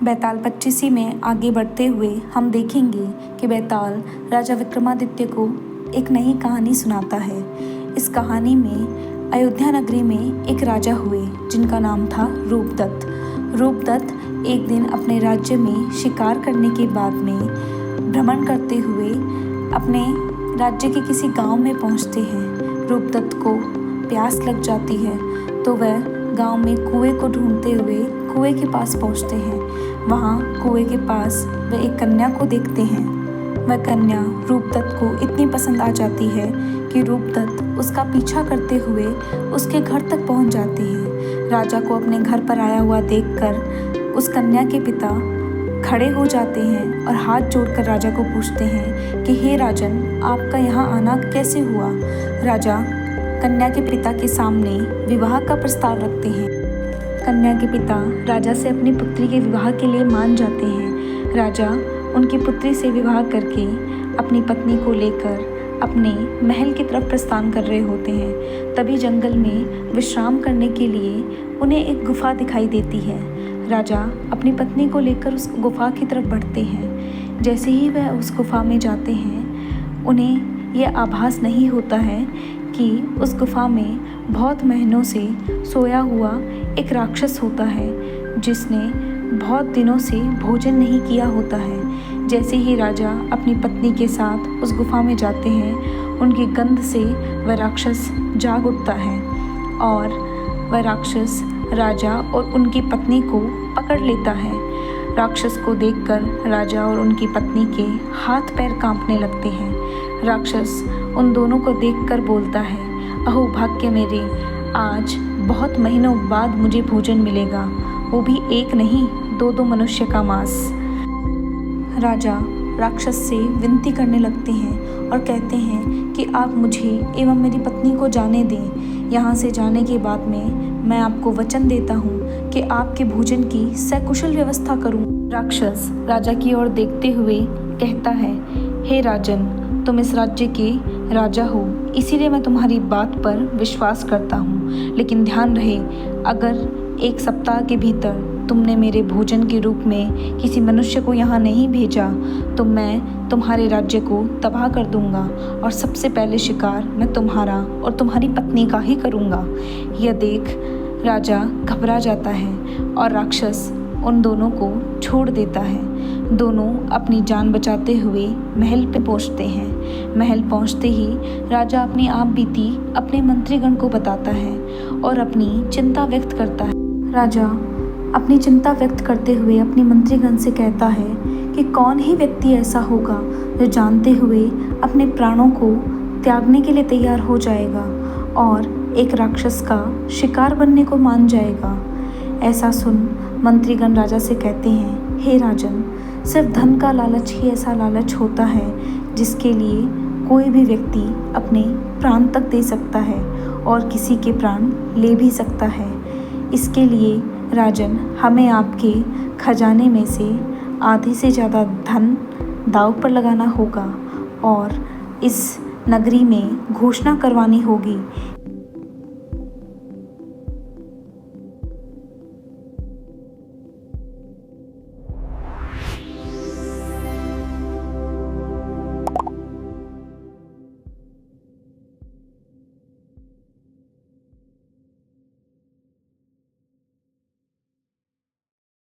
बैताल 25 में आगे बढ़ते हुए हम देखेंगे कि बैताल राजा विक्रमादित्य को एक नई कहानी सुनाता है। इस कहानी में अयोध्या नगरी में एक राजा हुए जिनका नाम था रूपदत्त। रूपदत्त एक दिन अपने राज्य में शिकार करने के बाद में भ्रमण करते हुए अपने राज्य के किसी गांव में पहुंचते हैं। रूपदत्त को प्यास लग जाती है तो वह गांव में कुएं को ढूंढते हुए कुएं के पास पहुंचते हैं। वहां कुएं के पास वह एक कन्या को देखते हैं। वह कन्या रूपदत्त को इतनी पसंद आ जाती है कि रूपदत्त उसका पीछा करते हुए उसके घर तक पहुंच जाते हैं। राजा को अपने घर पर आया हुआ देखकर उस कन्या के पिता खड़े हो जाते हैं और हाथ जोड़कर राजा को पूछते हैं कि हे राजन, आपका यहाँ आना कैसे हुआ। राजा कन्या के पिता के सामने विवाह का प्रस्ताव रखते हैं। कन्या के पिता राजा से अपनी पुत्री के विवाह के लिए मान जाते हैं। राजा उनकी पुत्री से विवाह करके अपनी पत्नी को लेकर अपने महल की तरफ प्रस्थान कर रहे होते हैं। तभी जंगल में विश्राम करने के लिए उन्हें एक गुफा दिखाई देती है। राजा अपनी पत्नी को लेकर उस गुफा की तरफ बढ़ते हैं। जैसे ही वह उस गुफा में जाते हैं उन्हें यह आभास नहीं होता है कि उस गुफा में बहुत महीनों से सोया हुआ एक राक्षस होता है जिसने बहुत दिनों से भोजन नहीं किया होता है। जैसे ही राजा अपनी पत्नी के साथ उस गुफा में जाते हैं उनकी गंध से वह राक्षस जाग उठता है और वह राक्षस राजा और उनकी पत्नी को पकड़ लेता है। राक्षस को देखकर राजा और उनकी पत्नी के हाथ पैर कांपने लगते हैं। राक्षस उन दोनों को देखकर बोलता है, अहो भाग्य मेरे, आज बहुत महीनों बाद मुझे भोजन मिलेगा, वो भी एक नहीं दो मनुष्य का मांस। राजा राक्षस से विनती करने लगते हैं और कहते हैं कि आप मुझे एवं मेरी पत्नी को जाने दें। यहाँ से जाने के बाद में मैं आपको वचन देता हूँ कि आपके भोजन की सकुशल व्यवस्था करूँ। राक्षस राजा की ओर देखते हुए कहता है, हे राजन, तुम इस राज्य के राजा हो, इसीलिए मैं तुम्हारी बात पर विश्वास करता हूँ। लेकिन ध्यान रहे, अगर एक सप्ताह के भीतर तुमने मेरे भोजन के रूप में किसी मनुष्य को यहाँ नहीं भेजा तो मैं तुम्हारे राज्य को तबाह कर दूंगा और सबसे पहले शिकार मैं तुम्हारा और तुम्हारी पत्नी का ही करूँगा। यह देख राजा घबरा जाता है और राक्षस उन दोनों को छोड़ देता है। दोनों अपनी जान बचाते हुए महल पे पहुंचते हैं। महल पहुंचते ही राजा अपनी आप बीती अपने मंत्रीगण को बताता है और अपनी चिंता व्यक्त करता है। राजा अपनी चिंता व्यक्त करते हुए अपनी मंत्रीगण से कहता है कि कौन ही व्यक्ति ऐसा होगा जो जानते हुए अपने प्राणों को त्यागने के लिए तैयार हो जाएगा और एक राक्षस का शिकार बनने को मान जाएगा। ऐसा सुन मंत्रीगण राजा से कहते हैं, हे राजन, सिर्फ धन का लालच ही ऐसा लालच होता है जिसके लिए कोई भी व्यक्ति अपने प्राण तक दे सकता है और किसी के प्राण ले भी सकता है। इसके लिए राजन, हमें आपके खजाने में से आधे से ज़्यादा धन दांव पर लगाना होगा और इस नगरी में घोषणा करवानी होगी